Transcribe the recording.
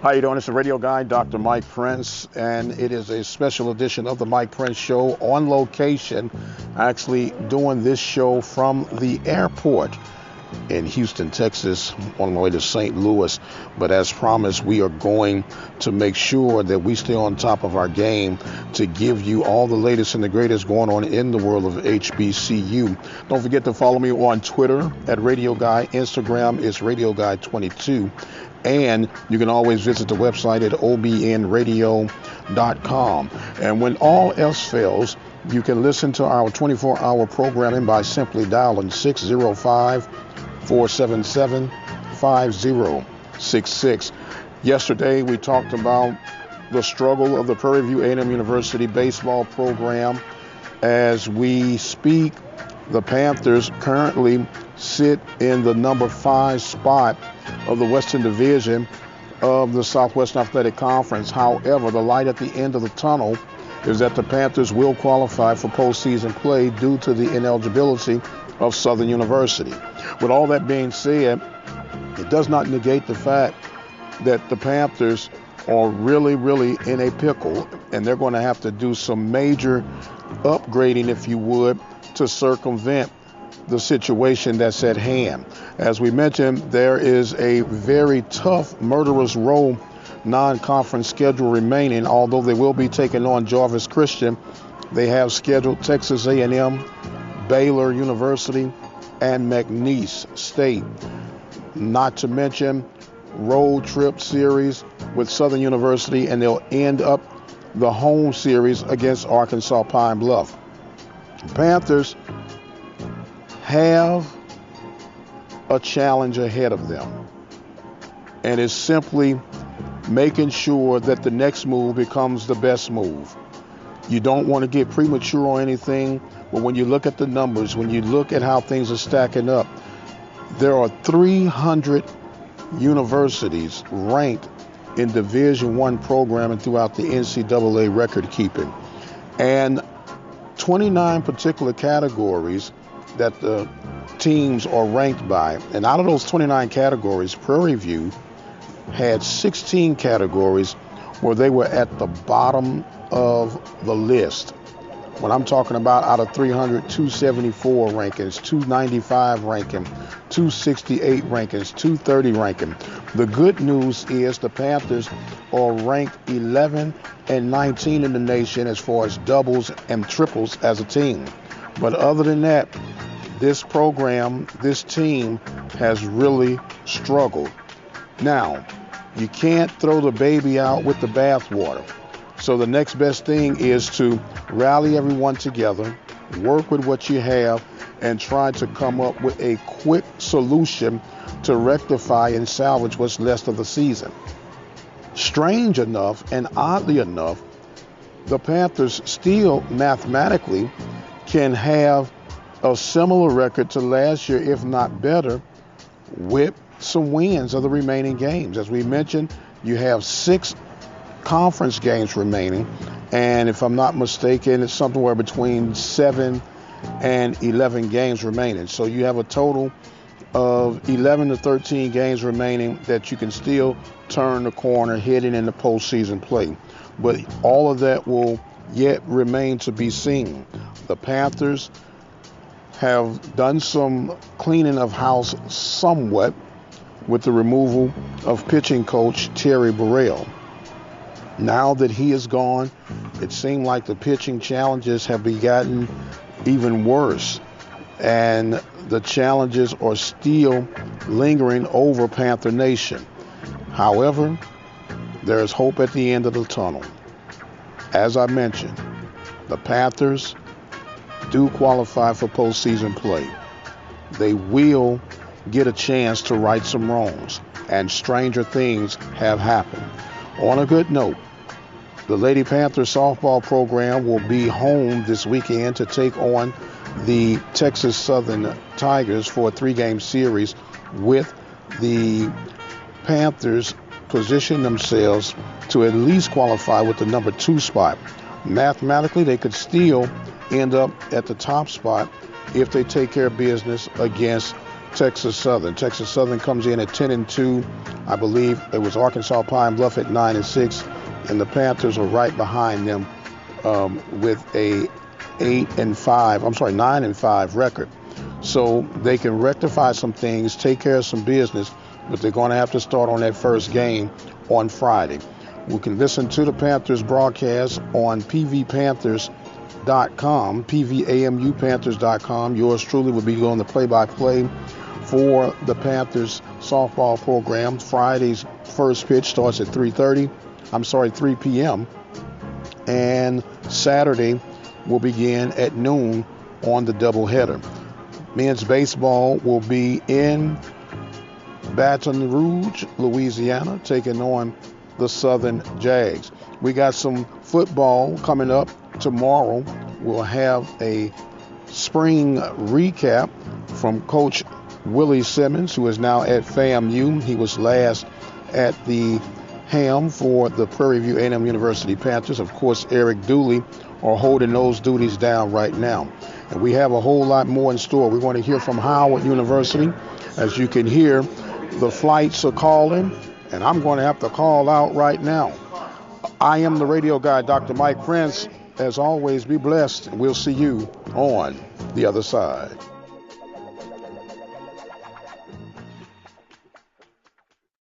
How you doing? It's the radio guy, Dr. Mike Prince, and it is a special edition of the Mike Prince Show on location, actually doing this show from the airport in Houston, Texas, on my way to St. Louis. But as promised, we are going to make sure that we stay on top of our game to give you all the latest and the greatest going on in the world of HBCU. Don't forget to follow me on Twitter at Radio Guy. Instagram is Radio Guy 22. And you can always visit the website at obn-radio.com. And when all else fails, you can listen to our 24-hour programming by simply dialing 605-477-5066. Yesterday, we talked about the struggle of the Prairie View A&M University baseball program. As we speak, the Panthers currently sit in the number 5 spot of the Western Division of the Southwestern Athletic Conference. However, the light at the end of the tunnel is that the Panthers will qualify for postseason play due to the ineligibility of Southern University. With all that being said, it does not negate the fact that the Panthers are really in a pickle, and they're going to have to do some major upgrading, if you would, to circumvent the situation that's at hand. As we mentioned, there is a very tough murderous row non-conference schedule remaining, although they will be taking on Jarvis Christian. They have scheduled Texas A&M, Baylor University, and McNeese State. Not to mention road trip series with Southern University, and they'll end up the home series against Arkansas Pine Bluff. Panthers have a challenge ahead of them, and it's simply making sure that the next move becomes the best move. You don't want to get premature or anything, but when you look at the numbers, when you look at how things are stacking up, there are 300 universities ranked in Division I programming throughout the NCAA record keeping, and 29 particular categories that the teams are ranked by. And out of those 29 categories, Prairie View had 16 categories where they were at the bottom of the list. When I'm talking about out of 300, 274 rankings, 295 ranking, 268 rankings, 230 ranking. The good news is the Panthers are ranked 11 and 19 in the nation as far as doubles and triples as a team. But other than that, this program, this team has really struggled. Now, you can't throw the baby out with the bathwater. So the next best thing is to rally everyone together, work with what you have, and try to come up with a quick solution to rectify and salvage what's left of the season. Strange enough and oddly enough, the Panthers still mathematically can have a similar record to last year, if not better, with some wins of the remaining games. As we mentioned, you have 6 conference games remaining, and if I'm not mistaken, it's somewhere between 7 and 11 games remaining. So you have a total of 11 to 13 games remaining that you can still turn the corner heading into postseason play. But all of that will yet remain to be seen. The Panthers have done some cleaning of house somewhat with the removal of pitching coach Terry Burrell. Now that he is gone, it seemed like the pitching challenges have gotten even worse, and the challenges are still lingering over Panther Nation. However, there is hope at the end of the tunnel. As I mentioned, the Panthers do qualify for postseason play. They will get a chance to right some wrongs, and stranger things have happened. On a good note, the Lady Panthers softball program will be home this weekend to take on the Texas Southern Tigers for a 3-game series, with the Panthers position themselves to at least qualify with the number 2 spot. Mathematically, they could still end up at the top spot if they take care of business against Texas Southern. Texas Southern comes in at 10-2. I believe it was Arkansas Pine Bluff at 9-6, and the Panthers are right behind them with a 9-5 record. So they can rectify some things, take care of some business, but they're going to have to start on that first game on Friday. We can listen to the Panthers broadcast on pvamu-panthers.com, pvamu-panthers.com. Yours truly will be doing the play-by-play for the Panthers softball program. Friday's first pitch starts at 3 p.m. And Saturday will begin at noon on the doubleheader. Men's baseball will be in Baton Rouge, Louisiana, taking on the Southern Jags. We got some football coming up tomorrow. We'll have a spring recap from Coach Willie Simmons, who is now at FAMU. He was last at the Ham for the Prairie View A&M University Panthers. Of course, Eric Dooley are holding those duties down right now. And we have a whole lot more in store. We want to hear from Howard University. As you can hear, the flights are calling, and I'm going to have to call out right now. I am the radio guy, Dr. Mike Prince. As always, be blessed, and we'll see you on the other side.